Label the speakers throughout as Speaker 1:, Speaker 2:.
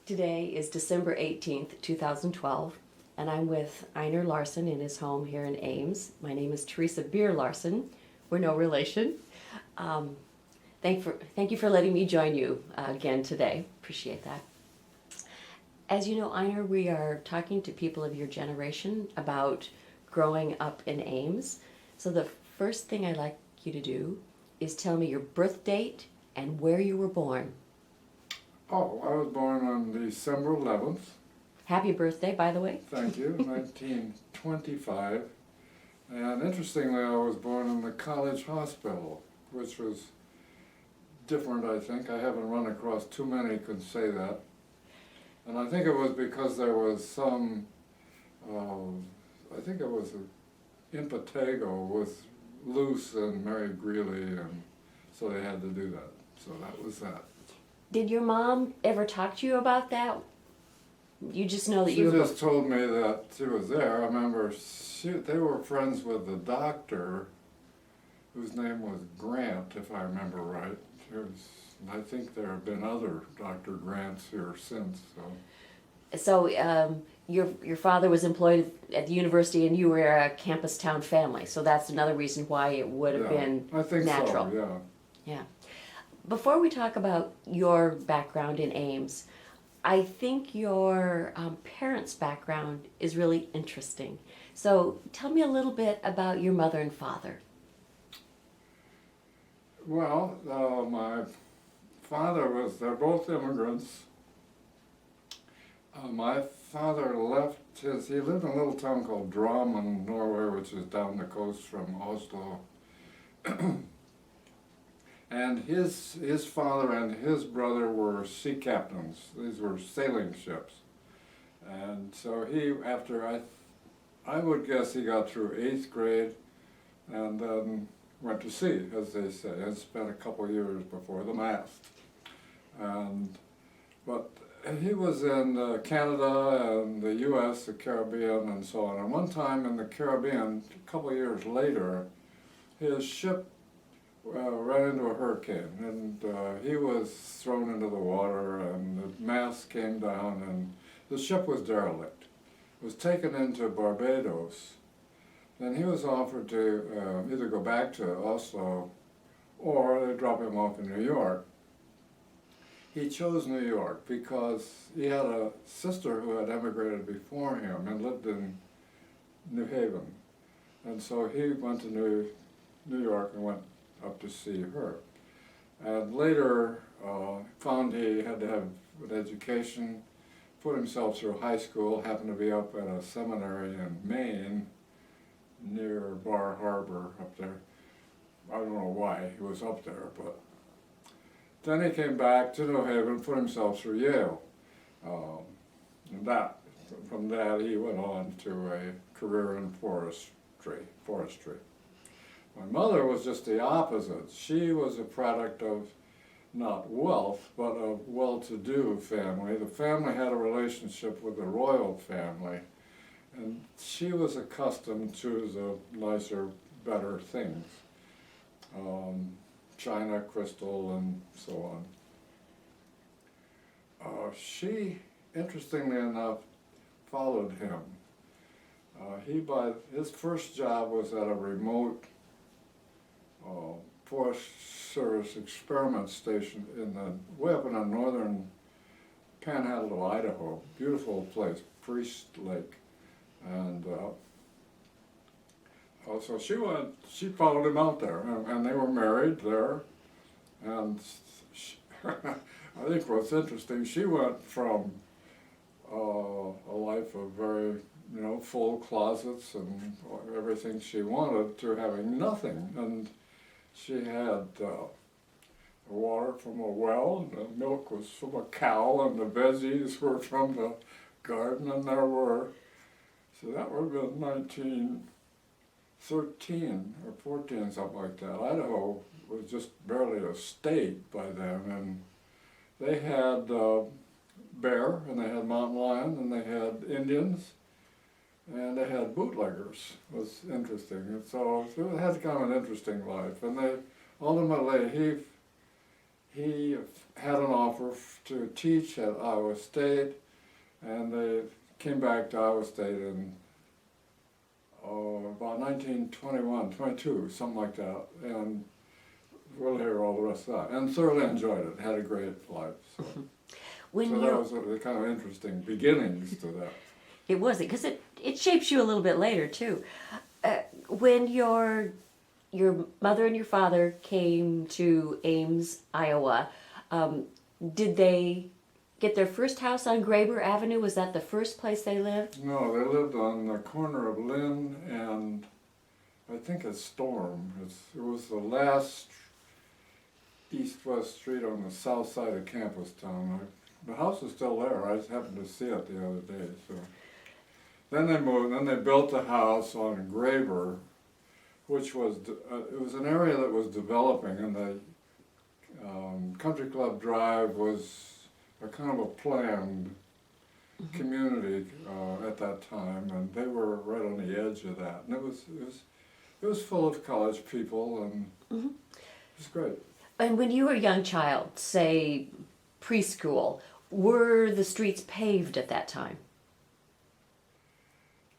Speaker 1: Today is December 18th, 2012, and I'm with Einar Larsen in his home here in Ames. My name is Teresa Larson. We're no relation. Thank you for letting me join you again today. Appreciate that. As you know, Einar, we are talking to people of your generation about growing up in Ames. So the first thing I'd like you to do is tell me your birth date and where you were born.
Speaker 2: Oh, I was born on December 11th.
Speaker 1: Happy birthday, by the way.
Speaker 2: Thank you, 1925. And interestingly, I was born in the college hospital, which was different, I think. I haven't run across too many who could say that. And I think it was because there was some, I think it was Impetigo with Luce and Mary Greeley, and so they had to do that. So that was that.
Speaker 1: Did your mom ever talk to you about that? You just know that
Speaker 2: She
Speaker 1: you were...
Speaker 2: just told me that she was there. I remember they were friends with the doctor, whose name was Grant, if I remember right. I think there have been other Dr. Grants here since.
Speaker 1: So your father was employed at the university, and you were a Campustown family. So that's another reason why it would have been
Speaker 2: I think
Speaker 1: natural.
Speaker 2: So, yeah.
Speaker 1: Yeah. Before we talk about your background in Ames, I think your parents' background is really interesting. So tell me a little bit about your mother and father.
Speaker 2: Well, my father they're both immigrants. My father he lived in a little town called Drammen, Norway, which is down the coast from Oslo. And his father and his brother were sea captains. These were sailing ships. And so I would guess he got through 8th grade and then went to sea, as they say, and spent a couple years before the mast. But he was in Canada and the U.S., the Caribbean, and so on. And one time in the Caribbean, a couple years later, his ship ran into a hurricane, and he was thrown into the water, and the mast came down, and the ship was derelict. It was taken into Barbados. Then he was offered to either go back to Oslo, or they drop him off in New York. He chose New York because he had a sister who had emigrated before him and lived in New Haven. And so he went to New York and went up to see her. And later found he had to have an education, put himself through high school, happened to be up at a seminary in Maine, near Bar Harbor up there. I don't know why he was up there, but then he came back to New Haven, put himself through Yale. And from that he went on to a career in forestry. My mother was just the opposite. She was a product of not wealth, but a well-to-do family. The family had a relationship with the royal family, and she was accustomed to the nicer, better things. China, crystal, and so on. She, interestingly enough, followed him. His first job was at a remote Forest Service experiment station way up in the northern panhandle of Idaho. Beautiful place, Priest Lake. And so she followed him out there, and they were married there. And I think what's interesting, she went from a life of very, full closets and everything she wanted to having nothing. And she had water from a well, and the milk was from a cow, and the veggies were from the garden, and so that would have been 1913 or 14, something like that. Idaho was just barely a state by then, and they had bear, and they had mountain lion, and they had Indians, and they had bootleggers. It was interesting. And so it had kind of an interesting life. And ultimately, he had an offer to teach at Iowa State, and they came back to Iowa State in about 1921, 22, something like that, and we'll hear all the rest of that. And thoroughly enjoyed it, had a great life. So,
Speaker 1: When
Speaker 2: that was the kind of interesting beginnings to that.
Speaker 1: It was, because it shapes you a little bit later too. When your mother and your father came to Ames, Iowa, did they get their first house on Graber Avenue? Was that the first place they lived?
Speaker 2: No, they lived on the corner of Lynn and I think it's Storm. It was the last east-west street on the south side of Campustown. The house is still there. I just happened to see it the other day. So then they moved. Then they built the house on Graber, which was it was an area that was developing, and the Country Club Drive was a kind of a planned community at that time, and they were right on the edge of that. And it was full of college people, and it was great.
Speaker 1: And when you were a young child, say preschool, were the streets paved at that time?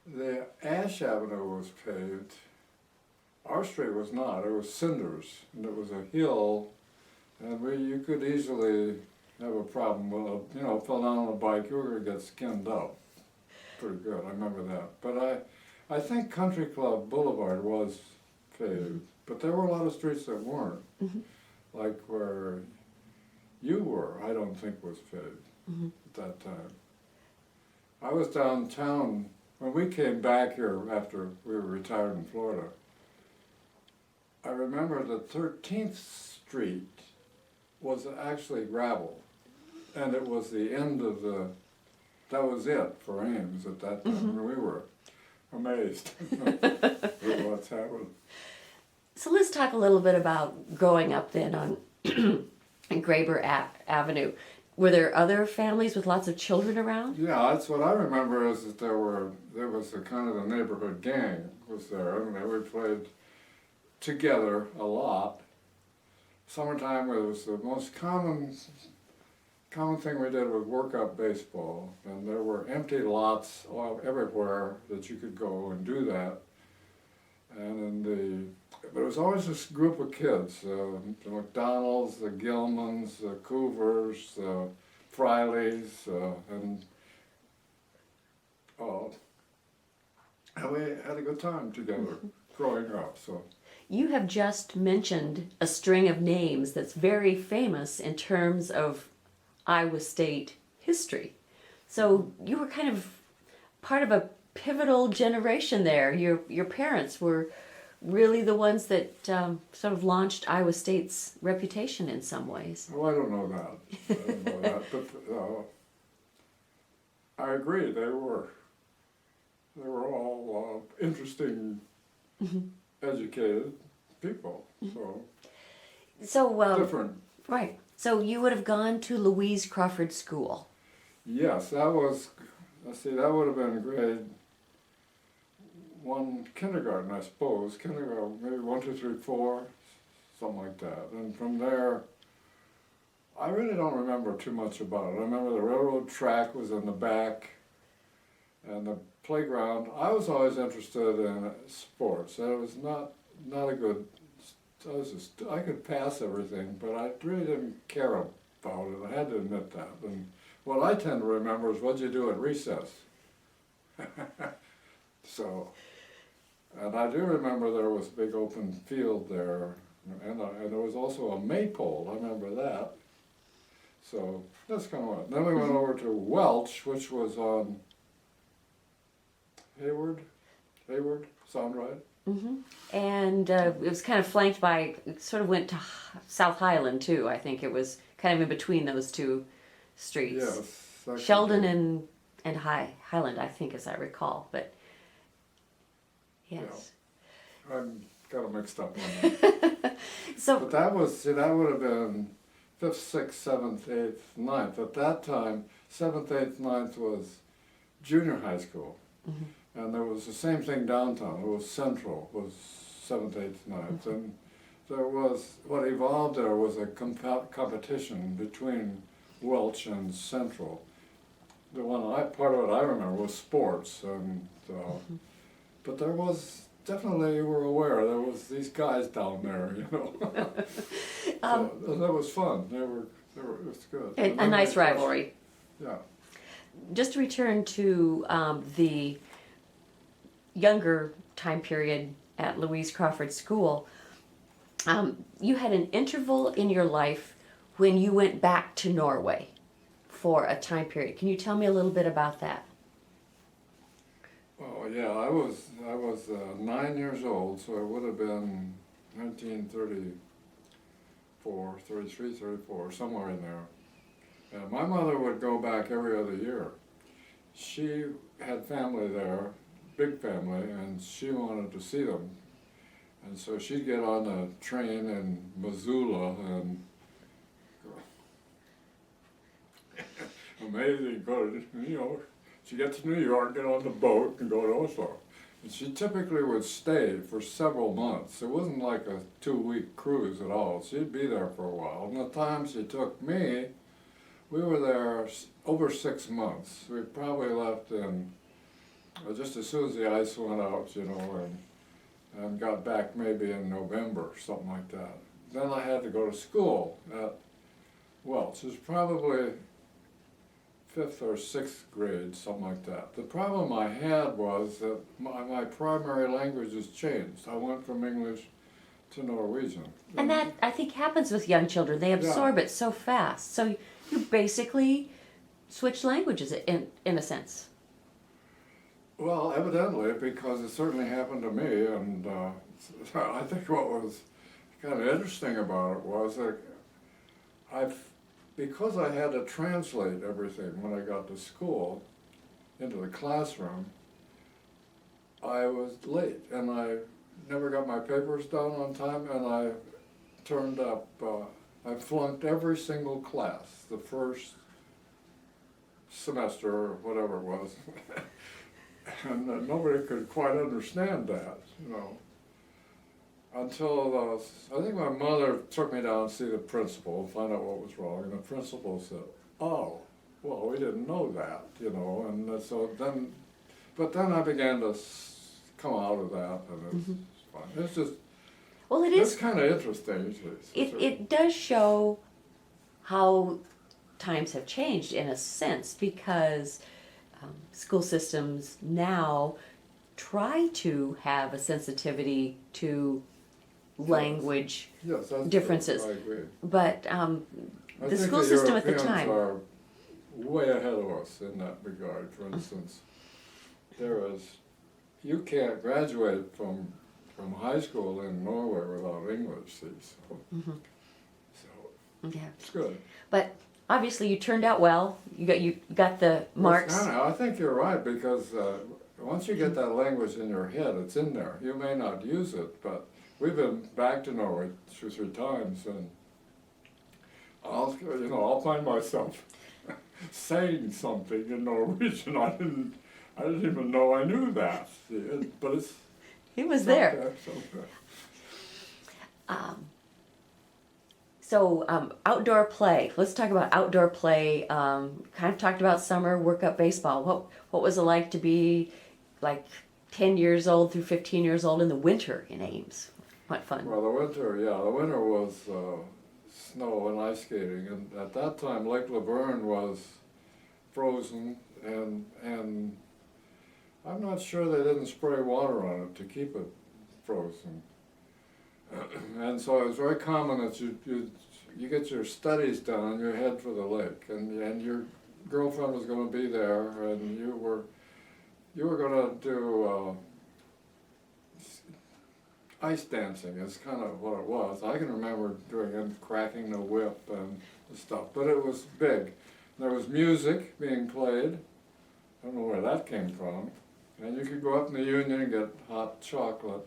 Speaker 2: The Ash Avenue was paved. Our street was not. It was cinders, and it was a hill, and you could easily have a problem with fell down on a bike, you were going to get skinned up. Pretty good, I remember that. But I think Country Club Boulevard was paved, but there were a lot of streets that weren't. Like where you were, I don't think was paved at that time. I was downtown, when we came back here after we were retired in Florida, I remember the 13th Street was actually gravel. And it was the end of that was it for Ames at that time. We were amazed at what's happened.
Speaker 1: So let's talk a little bit about growing up then on Graber Avenue. Were there other families with lots of children around?
Speaker 2: Yeah, that's what I remember is that there was a kind of a neighborhood gang was there. I mean, we played together a lot. Summertime was the most common thing we did was work up baseball, and there were empty lots everywhere that you could go and do that. And there was always this group of kids, the McDonalds, the Gilmans, the Coovers, the Frileys, and we had a good time together growing up. So.
Speaker 1: You have just mentioned a string of names that's very famous in terms of Iowa State history. So you were kind of part of a pivotal generation there. Your parents were really the ones that sort of launched Iowa State's reputation in some ways.
Speaker 2: Oh, I don't know that. But I agree. They were all interesting, educated people.
Speaker 1: So
Speaker 2: different.
Speaker 1: Right. So you would have gone to Louise Crawford School.
Speaker 2: Yes, that was. That would have been grade 1 kindergarten, I suppose. Kindergarten, maybe 1, 2, 3, 4, something like that. And from there, I really don't remember too much about it. I remember the railroad track was in the back, and the playground. I was always interested in sports. I was not a good. I could pass everything, but I really didn't care about it. I had to admit that. And what I tend to remember is what you do at recess. So, and I do remember there was a big open field there, and there was also a maypole. I remember that. So that's kind of what. Then we went over to Welch, which was on Hayward, sound right?
Speaker 1: And it was kind of flanked by, it sort of went to South Highland too. I think it was kind of in between those two streets.
Speaker 2: Yes.
Speaker 1: Sheldon and Highland, I think, as I recall. But yes.
Speaker 2: Yeah. I got them mixed up on that. But that would have been 5th, 6th, 7th, 8th, 9th. At that time, 7th, 8th, 9th was junior high school. And there was the same thing downtown. It was Central, was 7th, 8th, 9th. And there was, what evolved there was a competition between Welch and Central. The part of it I remember was sports, and but there was definitely, you were aware there was these guys down there, you know. So that was fun. It was good.
Speaker 1: A nice rivalry.
Speaker 2: Yeah.
Speaker 1: Just to return to the younger time period at Louise Crawford School, you had an interval in your life when you went back to Norway for a time period. Can you tell me a little bit about that?
Speaker 2: Oh yeah, I was 9 years old, so it would have been 1934, 33, 34, somewhere in there. And my mother would go back every other year. She had family there, big family, and she wanted to see them. And so she'd get on a train in Missoula and amazing, go to, you know, she'd get to New York, get on the boat and go to Oslo. And she typically would stay for several months. It wasn't like a 2-week cruise at all. She'd be there for a while. And the time she took me, we were there over 6 months. We probably left in, just as soon as the ice went out, you know, and got back maybe in November, something like that. Then I had to go to school at Welch. It was probably 5th or 6th grade, something like that. The problem I had was that my primary language has changed. I went from English to Norwegian.
Speaker 1: And that, I think, happens with young children. They absorb it so fast. So you basically switch languages in a sense.
Speaker 2: Well, evidently, because it certainly happened to me, and I think what was kind of interesting about it was that because I had to translate everything when I got to school into the classroom, I was late, and I never got my papers done on time, and I turned up, I flunked every single class the first semester or whatever it was. And nobody could quite understand that, you know, until I think my mother took me down to see the principal and find out what was wrong, and the principal said, "Oh, well, we didn't know that," you know, and so then, but then I began to come out of that, and it's fun. It's just,
Speaker 1: well,
Speaker 2: it's kind of interesting.
Speaker 1: It does show how times have changed in a sense, because school systems now try to have a sensitivity to language differences.
Speaker 2: I agree.
Speaker 1: But the school system at the time
Speaker 2: are way ahead of us in that regard. For instance, you can't graduate from high school in Norway without English, see, so
Speaker 1: yeah,
Speaker 2: it's good.
Speaker 1: but obviously you turned out well. You got the marks.
Speaker 2: I think you're right, because once you get that language in your head, it's in there. You may not use it, but we've been back to Norway 2 or 3 times, and I'll find myself saying something in Norwegian. I didn't even know I knew that, but it's.
Speaker 1: He was there. So outdoor play. Let's talk about outdoor play. Kind of talked about summer workup baseball. What was it like to be like 10 years old through 15 years old in the winter in Ames? What fun.
Speaker 2: Well, the winter was snow and ice skating, and at that time Lake Laverne was frozen, and I'm not sure they didn't spray water on it to keep it frozen. And so it was very common that you get your studies done and you head for the lake, and your girlfriend was going to be there, and you were going to do ice dancing. Is kind of what it was. I can remember doing it, cracking the whip and stuff, but it was big. There was music being played. I don't know where that came from. And you could go up in the Union and get hot chocolate.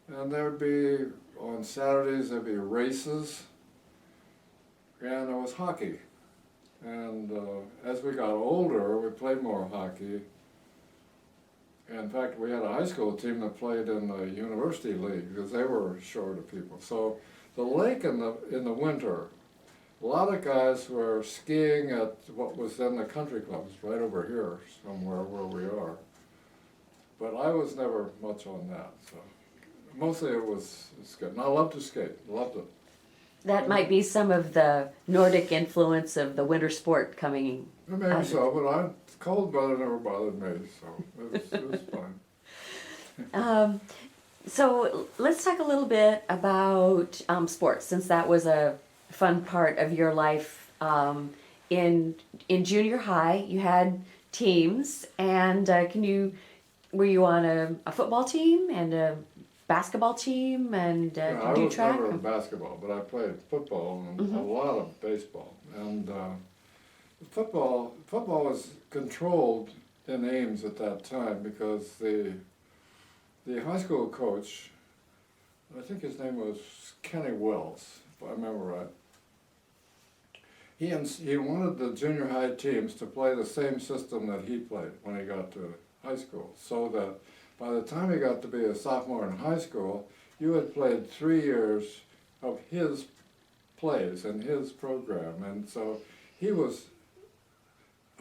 Speaker 2: And there'd be, on Saturdays, there'd be races, and there was hockey. And as we got older, we played more hockey. In fact, we had a high school team that played in the university league because they were short of people. So the lake in the winter, a lot of guys were skiing at what was then the country clubs right over here somewhere where we are. But I was never much on that. So mostly it's good. And I love to skate. Loved it.
Speaker 1: That might be some of the Nordic influence of the winter sport coming.
Speaker 2: Maybe so, but cold weather never bothered me, so it was fine.
Speaker 1: So let's talk a little bit about sports, since that was a fun part of your life. In junior high, you had teams, and were you on a football team and a basketball team, and
Speaker 2: Yeah,
Speaker 1: do
Speaker 2: I was
Speaker 1: track?
Speaker 2: never in basketball, but I played football and a lot of baseball. And football was controlled in Ames at that time because the high school coach, I think his name was Kenny Wells, if I remember right. He wanted the junior high teams to play the same system that he played when he got to high school, so that by the time he got to be a sophomore in high school, you had played 3 years of his plays and his program, and so he was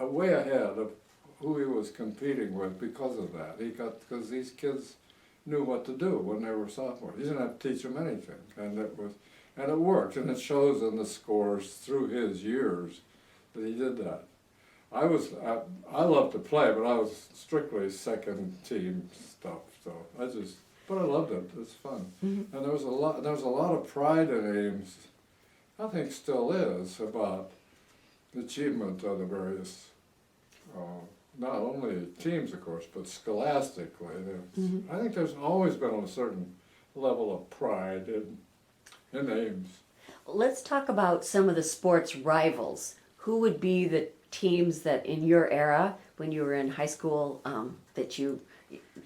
Speaker 2: way ahead of who he was competing with because of that. Because these kids knew what to do when they were sophomores. He didn't have to teach them anything, and it worked, and it shows in the scores through his years that he did that. I loved to play, but I was strictly second team stuff. So but I loved it. It was fun, and there was a lot of pride in Ames. I think still is about the achievement of the various, not only teams, of course, but scholastically. I think there's always been a certain level of pride in Ames.
Speaker 1: Let's talk about some of the sports rivals. Who would be the teams that in your era, when you were in high school, that you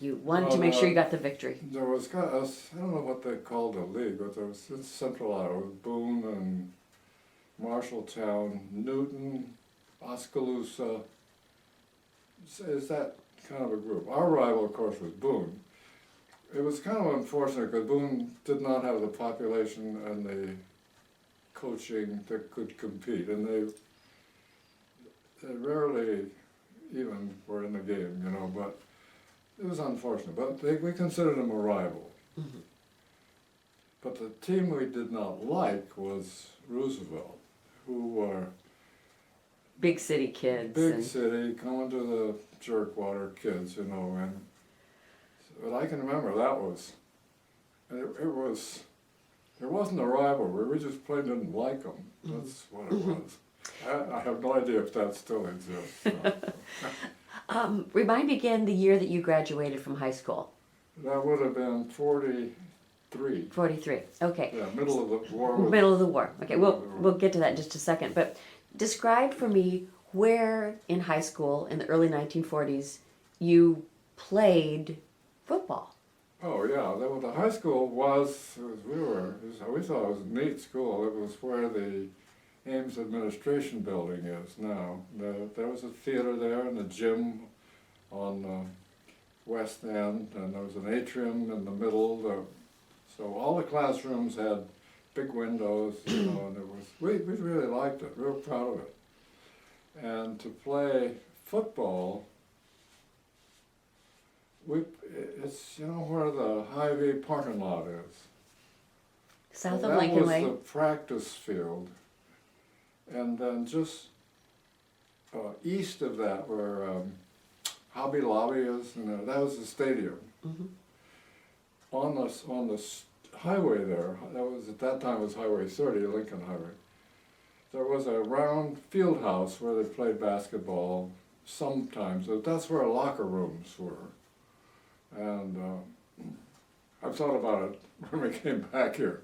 Speaker 1: wanted to make sure you got the victory?
Speaker 2: There was, I don't know what they called the league, but there was in Central Iowa, Boone and Marshalltown, Newton, Oskaloosa. Is that kind of a group? Our rival, of course, was Boone. It was kind of unfortunate because Boone did not have the population and the coaching that could compete, and they rarely even were in the game, but it was unfortunate. But we considered them a rival. But the team we did not like was Roosevelt, who were
Speaker 1: Big city kids.
Speaker 2: big city, coming to the jerkwater kids, and but I can remember that was, and it wasn't a rivalry, we just plain didn't like them. That's what it was. I have no idea if that still exists.
Speaker 1: Remind me again the year that you graduated from high school.
Speaker 2: That would have been 43.
Speaker 1: 43. Okay.
Speaker 2: Yeah, middle of the war.
Speaker 1: Middle of the war. Okay, we'll get to that in just a second. But describe for me where in high school in the early 1940s you played football.
Speaker 2: Oh yeah, the high school we thought it was a neat school. It was where the Ames administration building is now. There was a theater there and a gym on the west end, and there was an atrium in the middle. So all the classrooms had big windows, and we really liked it. We were proud of it. And to play football, it's where the Hy-Vee parking lot is.
Speaker 1: South of Lincoln Way.
Speaker 2: That was the practice field. And then just east of that where Hobby Lobby is, that was the stadium. On the highway there, at that time it was Highway 30, Lincoln Highway. There was a round field house where they played basketball sometimes. That's where locker rooms were. And I've thought about it when we came back here.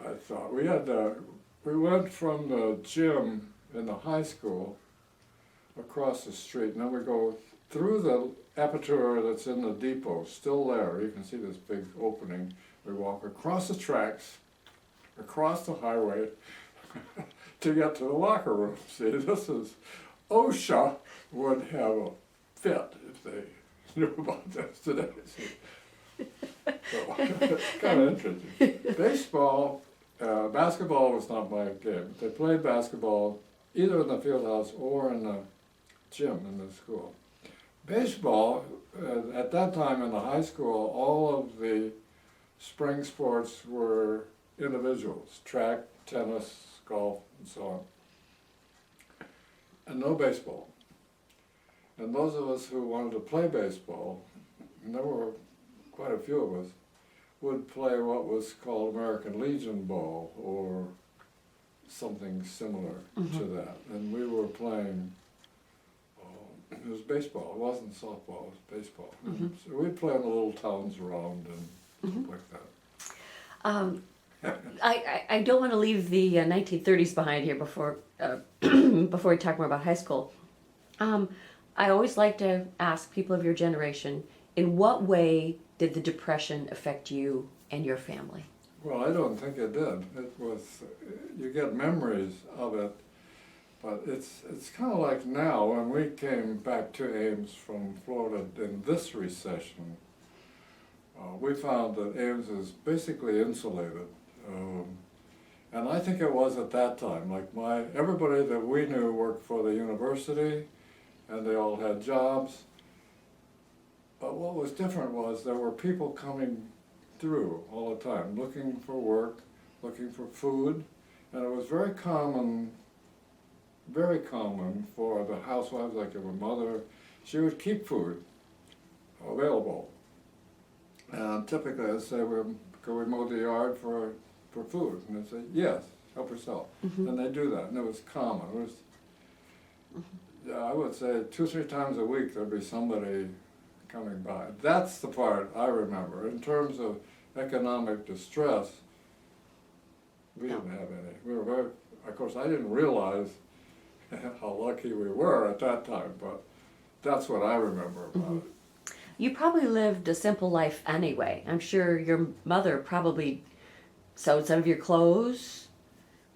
Speaker 2: I thought we went from the gym in the high school across the street, and then we go through the aperture that's in the depot, still there. You can see this big opening. We walk across the tracks, across the highway, to get to the locker room. See, this is, OSHA would have a fit if they knew about this today. So, it's kind of interesting. Baseball, basketball was not my game. They played basketball either in the field house or in the gym in the school. Baseball, at that time in the high school, all of the spring sports were individuals, track, tennis, golf, and so on. And no baseball. And those of us who wanted to play baseball, and there were quite a few of us, would play what was called American Legion ball or something similar to that. And we were playing, it was baseball, it wasn't softball, it was baseball. So we'd play in the little towns around and stuff like that.
Speaker 1: I don't want to leave the 1930s behind here before before we talk more about high school. I always like to ask people of your generation, in what way did the Depression affect you and your family?
Speaker 2: Well, I don't think it did. It was, you get memories of it, but it's kind of like now when we came back to Ames from Florida in this recession, we found that Ames is basically insulated. And I think it was at that time. Like everybody that we knew worked for the university, and they all had jobs. But what was different was there were people coming through all the time, looking for work, looking for food, and it was very common for the housewives, like if a mother, she would keep food available. And typically I'd say, can we mow the yard for food? And they'd say, yes, help yourself. And they do that, and it was common. It was, I would say 2 or 3 times a week there'd be somebody coming by. That's the part I remember. In terms of economic distress, we didn't have any. We were very, of course, I didn't realize how lucky we were at that time, but that's what I remember about it.
Speaker 1: You probably lived a simple life anyway. I'm sure your mother probably sewed some of your clothes,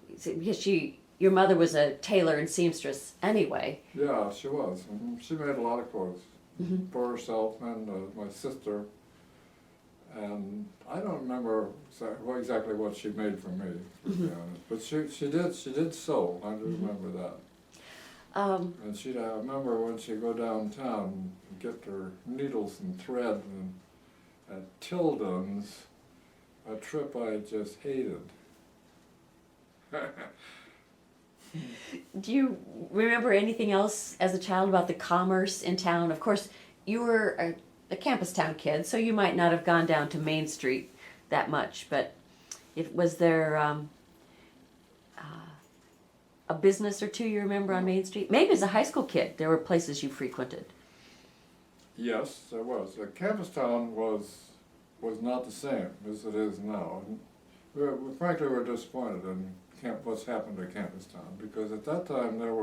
Speaker 1: because your mother was a tailor and seamstress anyway.
Speaker 2: Yeah, she was. She made a lot of clothes for herself and my sister. And I don't remember exactly what she made for me, to be honest. But she did sew. I do remember that. And I remember when she'd go downtown and get her needles and thread, and at Tilden's, a trip I just hated.
Speaker 1: Do you remember anything else as a child about the commerce in town? Of course, you were a Campustown kid, so you might not have gone down to Main Street that much, but was there a business or two you remember on Main Street? Maybe as a high school kid, there were places you frequented.
Speaker 2: Yes, there was. Campustown was not the same as it is now. And frankly, we're disappointed in what's happened to Campustown, because at that time there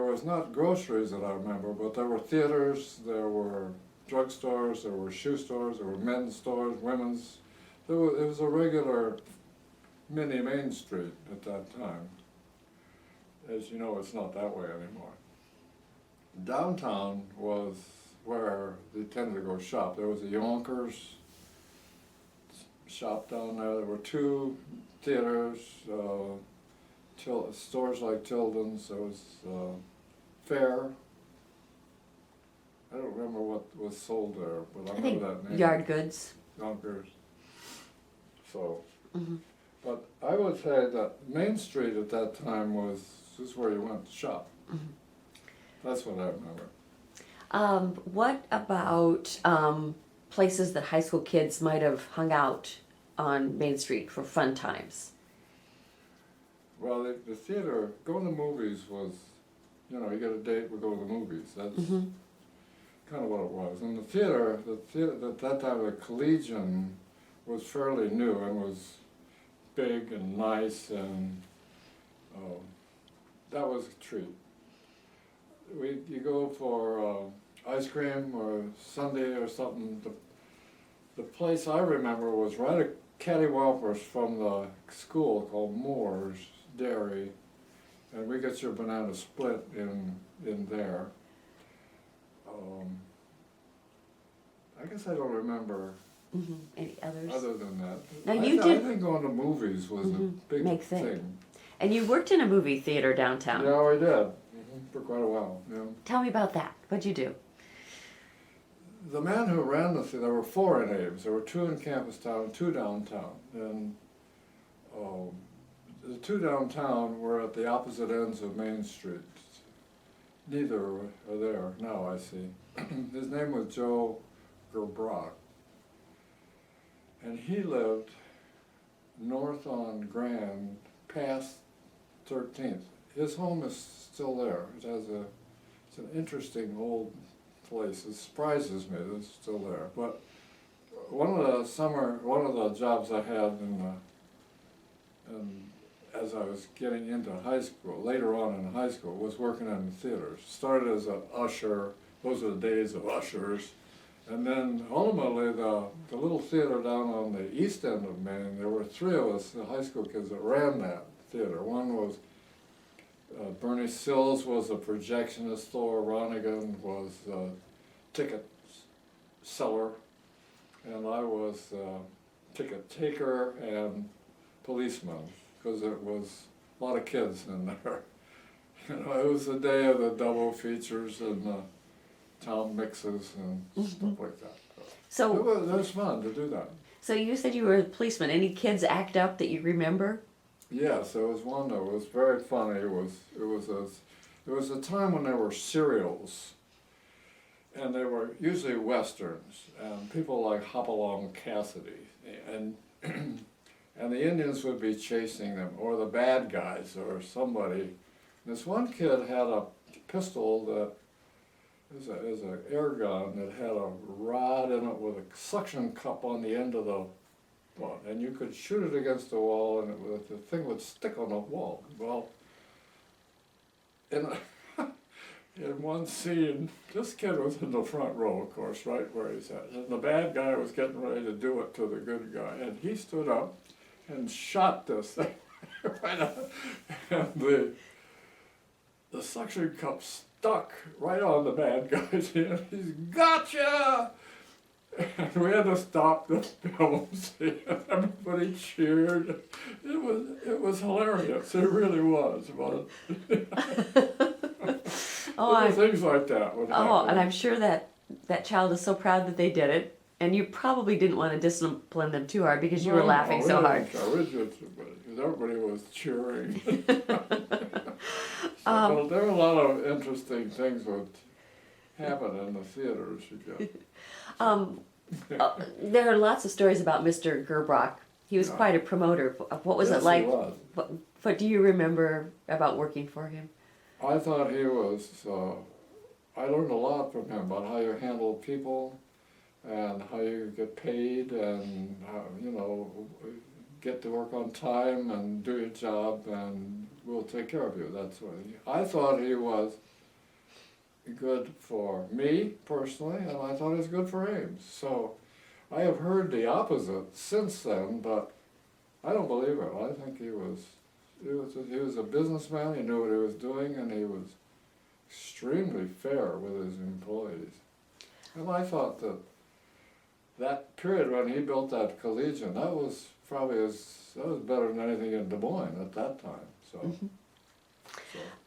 Speaker 2: was not groceries that I remember, but there were theaters, there were drugstores, there were shoe stores, there were men's stores, women's. It was a regular mini Main Street at that time. As you know, it's not that way anymore. Downtown was where they tended to go shop. There was a Yonkers shop down there. There were 2 theaters, stores like Tilden's. There was Fair. I don't remember what was sold there, but I remember that name.
Speaker 1: Yard goods.
Speaker 2: Yonkers. So, but I would say that Main Street at that time was just where you went to shop. That's what I remember.
Speaker 1: What about places that high school kids might have hung out on Main Street for fun times?
Speaker 2: Well, the theater, going to movies was, you get a date, we go to the movies. That's kind of what it was. And the theater at that time, the Collegian was fairly new and was big and nice, and that was a treat. You go for ice cream or sundae or something. The place I remember was right at cattywampus from the school called Moore's Dairy, and we get your banana split in there. I guess I don't remember
Speaker 1: Any others?
Speaker 2: other than that.
Speaker 1: Now
Speaker 2: I,
Speaker 1: you
Speaker 2: I
Speaker 1: did-
Speaker 2: think going to movies was a big
Speaker 1: Big thing.
Speaker 2: thing.
Speaker 1: And you worked in a movie theater downtown.
Speaker 2: Yeah, I did. For quite a while, yeah.
Speaker 1: Tell me about that. What'd you do?
Speaker 2: The man who ran the theater, there were 4 in Ames. There were 2 in Campustown and 2 downtown. And the 2 downtown were at the opposite ends of Main Street. Neither are there now, I see. His name was Joe Gerbrach. And he lived north on Grand, past 13th. His home is still there. It's an interesting old place. It surprises me that it's still there. But one of the jobs I had as I was getting into high school, later on in high school, was working in the theaters. Started as an usher. Those are the days of ushers. And then ultimately the little theater down on the east end of Maine, there were 3 of us, the high school kids, that ran that theater. One was Bernie Sills was a projectionist, Thor Ronigan was a ticket seller, and I was ticket taker and policeman, because it was a lot of kids in there. You know, it was the day of the double features and the town mixes and stuff like that.
Speaker 1: So
Speaker 2: It was fun to do that.
Speaker 1: So you said you were a policeman. Any kids act up that you remember?
Speaker 2: Yes, there was one that was very funny. It was a time when there were serials, and they were usually westerns, and people like Hopalong Cassidy, and and the Indians would be chasing them, or the bad guys, or somebody. This one kid had a pistol that is an air gun that had a rod in it with a suction cup on the end of the butt, and you could shoot it against the wall, and the thing would stick on the wall. Well, in one scene, this kid was in the front row, of course, right where he's at, and the bad guy was getting ready to do it to the good guy, and he stood up and shot this thing right up, and the suction cup stuck right on the bad guy's hand. He's gotcha! And we had to stop the film scene. Everybody cheered. It was hilarious. It really was. Things like that would happen.
Speaker 1: And I'm sure that child is so proud that they did it. And you probably didn't want to discipline them too hard because you were laughing so hard.
Speaker 2: Everybody was cheering. Well, there were a lot of interesting things that happen in the theaters.
Speaker 1: There are lots of stories about Mr. Gerbrach. He was quite a promoter. What was it like?
Speaker 2: He was.
Speaker 1: What do you remember about working for him?
Speaker 2: I thought he was, I learned a lot from him about how you handle people and how you get paid and how, get to work on time and do your job and we'll take care of you. That's what I thought he was good for me personally, and I thought he was good for Ames. So I have heard the opposite since then, but I don't believe it. I think he was a businessman. He knew what he was doing, and he was extremely fair with his employees. And I thought that period when he built that collegian, that was better than anything in Des Moines at that time.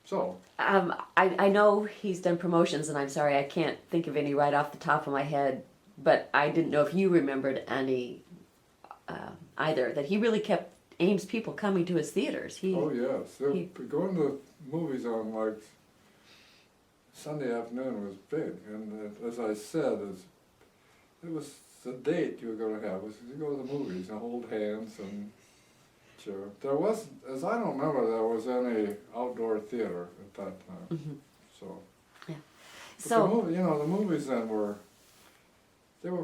Speaker 2: So.
Speaker 1: I know he's done promotions, and I'm sorry I can't think of any right off the top of my head, but I didn't know if you remembered any either, that he really kept Ames people coming to his theaters.
Speaker 2: Oh yes, going to movies on like Sunday afternoon was big, and as I said, it was the date you were going to have was to go to the movies and hold hands and cheer. There wasn't, as I don't remember, there was any outdoor theater at that time.
Speaker 1: Mm-hmm.
Speaker 2: So,
Speaker 1: yeah.
Speaker 2: But the movies then were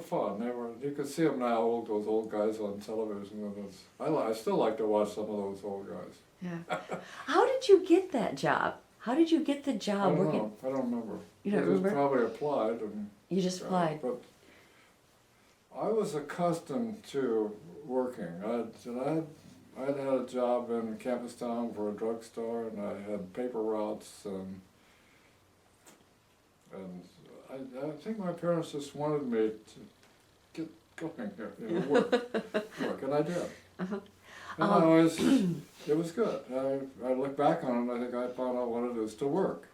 Speaker 2: fun. You could see them now, those old guys on television. I still like to watch some of those old guys.
Speaker 1: Yeah. How did you get that job? How did you get the job working?
Speaker 2: I don't remember.
Speaker 1: You don't remember?
Speaker 2: I just probably applied. And
Speaker 1: you just applied.
Speaker 2: But I was accustomed to working. I'd had a job in Campustown for a drugstore, and I had paper routes, and I think my parents just wanted me going here, work, and I did.
Speaker 1: Uh-huh.
Speaker 2: And I always, it was good. I look back on it, and I think I found out what it is to work.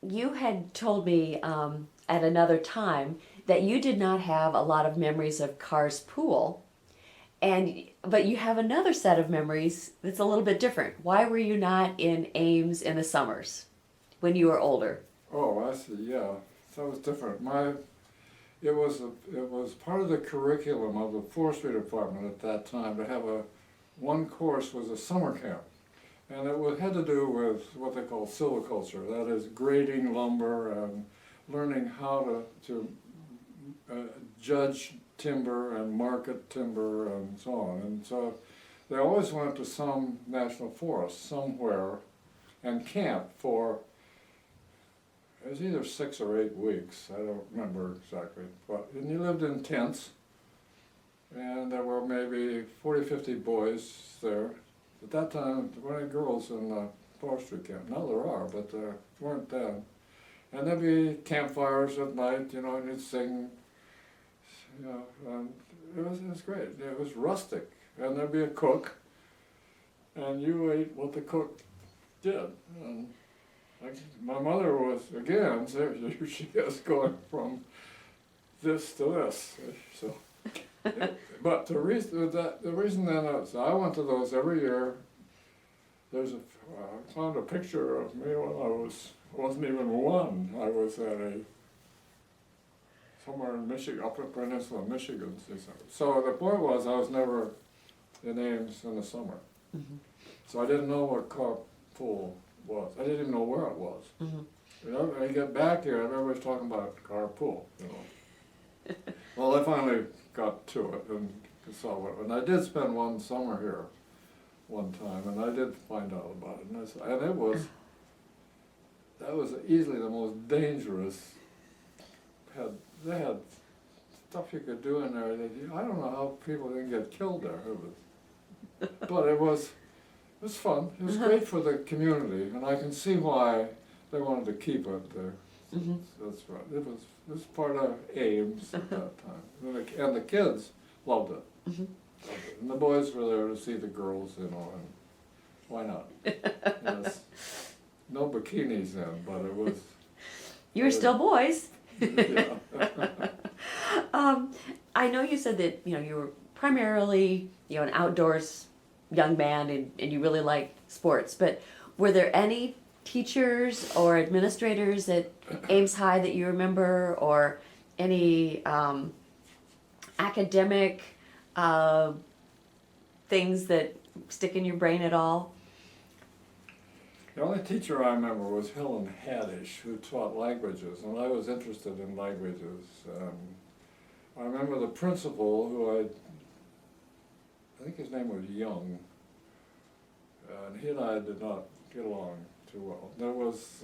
Speaker 1: You had told me at another time that you did not have a lot of memories of Carr's Pool, but you have another set of memories that's a little bit different. Why were you not in Ames in the summers when you were older?
Speaker 2: Oh, I see. Yeah, that was different. It was part of the curriculum of the forestry department at that time to have one course was a summer camp, and it had to do with what they call silviculture. That is grading lumber and learning how to judge timber and market timber and so on. And so they always went to some national forest somewhere and camped for, it was either 6 or 8 weeks, I don't remember exactly. And you lived in tents, and there were maybe 40, 50 boys there. At that time, there weren't any girls in the forestry camp. Now there are, but there weren't then. And there'd be campfires at night, and you'd sing, and it was great. It was rustic, and there'd be a cook, and you ate what the cook did. And my mother was, again, she is going from this to this. So, but the reason then is I went to those every year. I found a picture of me when I wasn't even 1. I was at somewhere in Michigan, up in Peninsula, Michigan. So the point was I was never in Ames in the summer. Mm-hmm. So I didn't know what Carr Pool was. I didn't even know where it was. Mm-hmm. When I get back here, everybody's talking about Carr Pool. Well, I finally got to it and saw it. And I did spend one summer here one time, and I did find out about it. And that was easily the most dangerous. They had stuff you could do in there. I don't know how people didn't get killed there. But it was fun. It was great for the community, and I can see why they wanted to keep it there. Mm-hmm. That's right. It was part of Ames at that time, and the kids loved it. Mm-hmm. And the boys were there to see the girls, and why not? Yes. No bikinis then, but it was.
Speaker 1: You were still boys.
Speaker 2: Yeah.
Speaker 1: I know you said that you were primarily an outdoors young man, and you really liked sports. But were there any teachers or administrators at Ames High that you remember, or any academic things that stick in your brain at all?
Speaker 2: The only teacher I remember was Helen Haddish, who taught languages, and I was interested in languages. I remember the principal, who I think his name was Young, and he and I did not get along too well. There was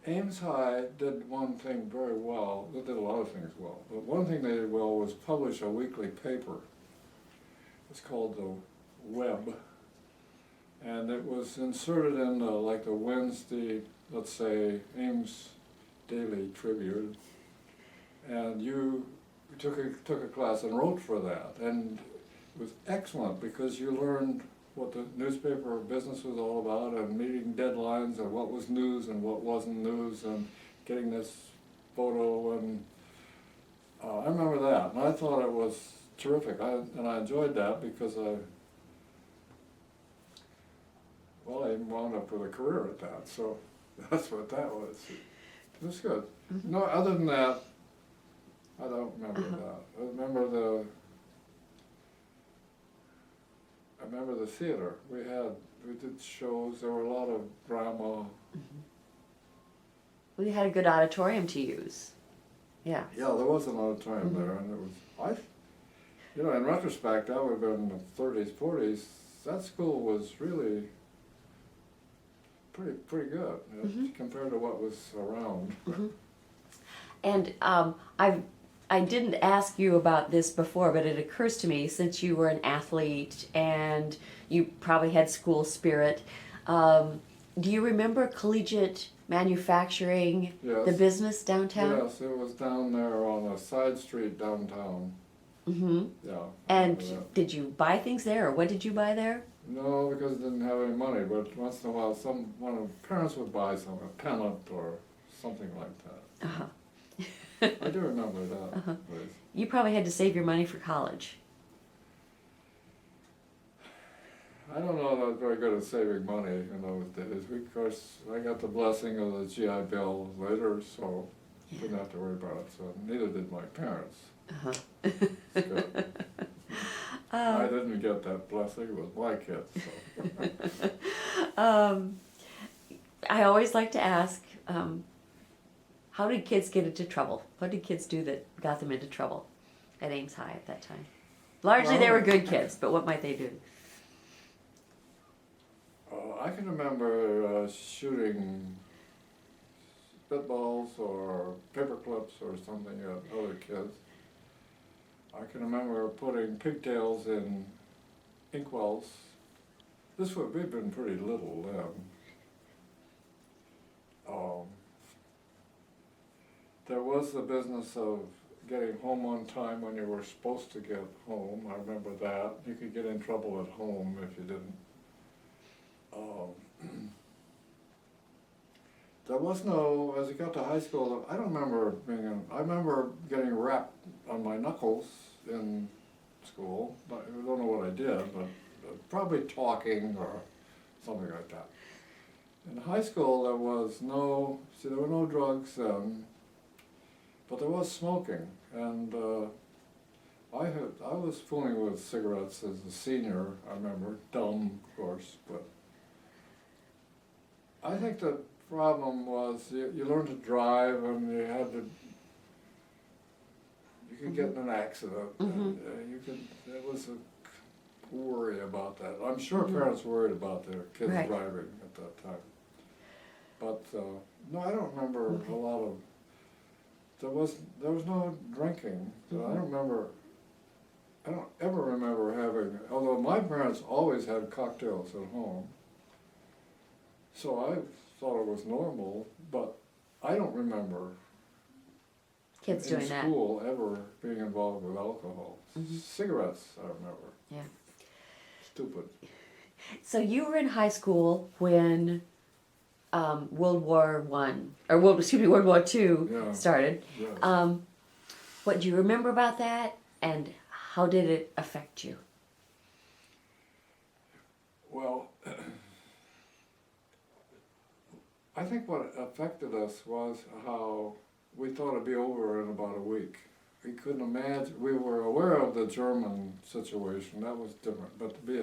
Speaker 2: Ames High did one thing very well. They did a lot of things well, but one thing they did well was publish a weekly paper. It's called the Web, and it was inserted in like the Wednesday, let's say, Ames Daily Tribune, and you took a class and wrote for that, and it was excellent because you learned what the newspaper business was all about, and meeting deadlines, and what was news and what wasn't news, and getting this photo, and I remember that, and I thought it was terrific, and I enjoyed that because I wound up with a career at that, so that's what that was. It was good. Mm-hmm. No, other than that, I don't remember that. I remember the theater. We did shows, there were a lot of drama.
Speaker 1: Mm-hmm. We had a good auditorium to use. Yeah.
Speaker 2: Yeah, there was an auditorium mm-hmm. there, and it was, in retrospect, that would have been in the 30s, 40s, that school was really pretty good mm-hmm. compared to what was around.
Speaker 1: Mm-hmm. And I didn't ask you about this before, but it occurs to me, since you were an athlete and you probably had school spirit, do you remember collegiate manufacturing,
Speaker 2: Yes.
Speaker 1: the business downtown?
Speaker 2: Yes, it was down there on a side street downtown.
Speaker 1: Mm-hmm.
Speaker 2: Yeah.
Speaker 1: And
Speaker 2: remember that.
Speaker 1: did you buy things there, or what did you buy there?
Speaker 2: No, because I didn't have any money, but once in a while, one of the parents would buy some, a pennant or something like that.
Speaker 1: Uh-huh.
Speaker 2: I do remember that.
Speaker 1: Uh-huh.
Speaker 2: Place.
Speaker 1: You probably had to save your money for college.
Speaker 2: I don't know that I was very good at saving money in those days. Because I got the blessing of the GI Bill later, so
Speaker 1: Yeah.
Speaker 2: didn't have to worry about it. So neither did my parents.
Speaker 1: Uh-huh.
Speaker 2: It's good. I didn't get that blessing with my kids. So.
Speaker 1: I always like to ask, how did kids get into trouble? What did kids do that got them into trouble at Ames High at that time? Largely they
Speaker 2: Well,
Speaker 1: were good kids, but what might they do?
Speaker 2: I can remember shooting spitballs or paper clips or something at other kids. I can remember putting pigtails in inkwells. We'd been pretty little then. There was the business of getting home on time when you were supposed to get home. I remember that. You could get in trouble at home if you didn't. There was no, as I got to high school, I don't remember I remember getting rapped on my knuckles in school. I don't know what I did, but probably talking or something like that. In high school there were no drugs, but there was smoking, and I was fooling with cigarettes as a senior, I remember, dumb of course, but I think the problem was you learned to drive and you could get in an accident. And, there was a worry about that. I'm sure parents worried about their kids
Speaker 1: Right.
Speaker 2: driving at that time. But no, I don't remember a lot of. There was no drinking. So I don't ever remember having. Although my parents always had cocktails at home, so I thought it was normal. But I don't remember
Speaker 1: Kids
Speaker 2: in
Speaker 1: doing that.
Speaker 2: school ever being involved with alcohol. Cigarettes, I remember.
Speaker 1: Yeah.
Speaker 2: Stupid.
Speaker 1: So you were in high school when World War World War II
Speaker 2: Yeah.
Speaker 1: started.
Speaker 2: Yes.
Speaker 1: What do you remember about that, and how did it affect you?
Speaker 2: Well, I think what affected us was how we thought it'd be over in about a week. We couldn't imagine, we were aware of the German situation, that was different, but to be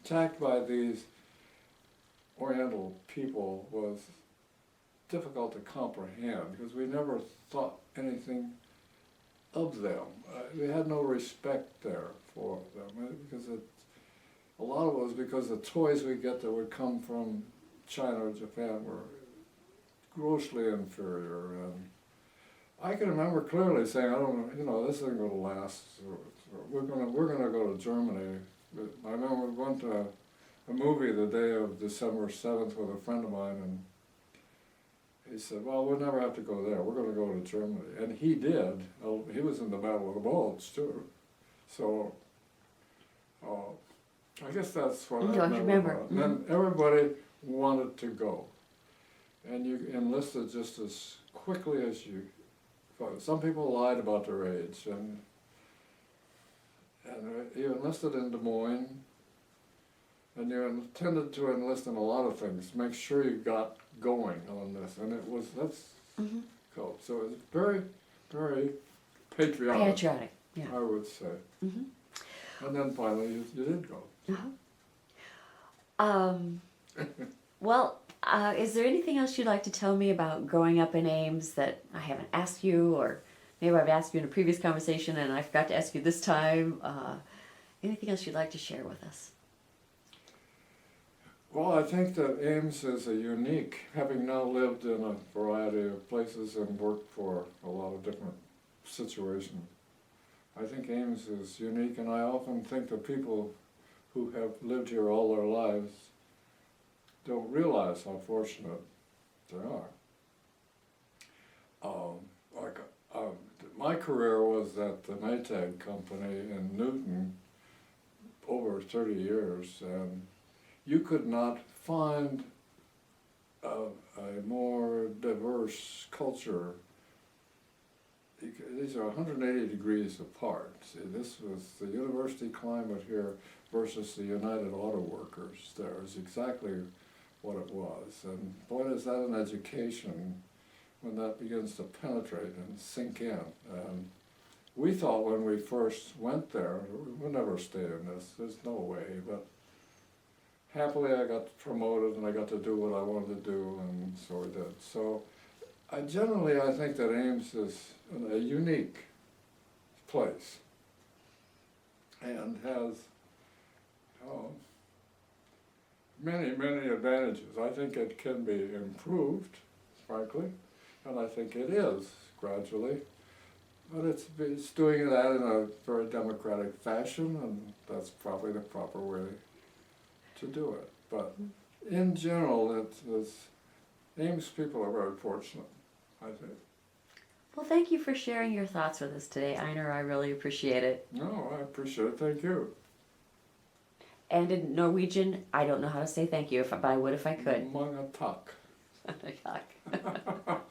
Speaker 2: attacked by these Oriental people was difficult to comprehend because we never thought anything of them. We had no respect there for them because a lot of it was because the toys we get that would come from China or Japan were grossly inferior, and I can remember clearly saying, I don't know, this isn't going to last. We're gonna go to Germany. I remember we went to a movie the day of December 7th with a friend of mine, and he said, well, we'll never have to go there. We're going to go to Germany. And he did. He was in the Battle of the Bulge, too. So, I guess that's what I remember. About. And then everybody wanted to go. And you enlisted just as quickly as you could. Some people lied about their age. And you enlisted in Des Moines. And you intended to enlist in a lot of things. Make sure you got going on this. And that's cool. So it was very, very patriotic.
Speaker 1: Patriotic, yeah.
Speaker 2: I would say. And then finally you did go.
Speaker 1: Well, is there anything else you'd like to tell me about growing up in Ames that I haven't asked you, or maybe I've asked you in a previous conversation and I forgot to ask you this time? Anything else you'd like to share with us? Well,
Speaker 2: I think that Ames is a unique, having now lived in a variety of places and worked for a lot of different situations. I think Ames is unique, and I often think that people who have lived here all their lives don't realize how fortunate they are. like my career was at the Maytag company in Newton over 30 years, and you could not find a more diverse culture. These are 180 degrees apart. See, this was the university climate here versus the United Auto Workers. There is exactly what it was. And boy, is that an education when that begins to penetrate and sink in. And we thought when we first went there, we'll never stay in this, there's no way, but happily I got promoted and I got to do what I wanted to do, and so I did. So I think that Ames is a unique place and has many advantages. I think it can be improved, frankly, and I think it is gradually, but it's doing that in a very democratic fashion, and that's probably the proper way to do it. But in general, Ames people are very fortunate, I think.
Speaker 1: Well, thank you for sharing your thoughts with us today, Einer. I really appreciate it.
Speaker 2: No, I appreciate it. Thank you.
Speaker 1: And in Norwegian, I don't know how to say thank you, but I would if I could.
Speaker 2: Mange takk.
Speaker 1: Takk.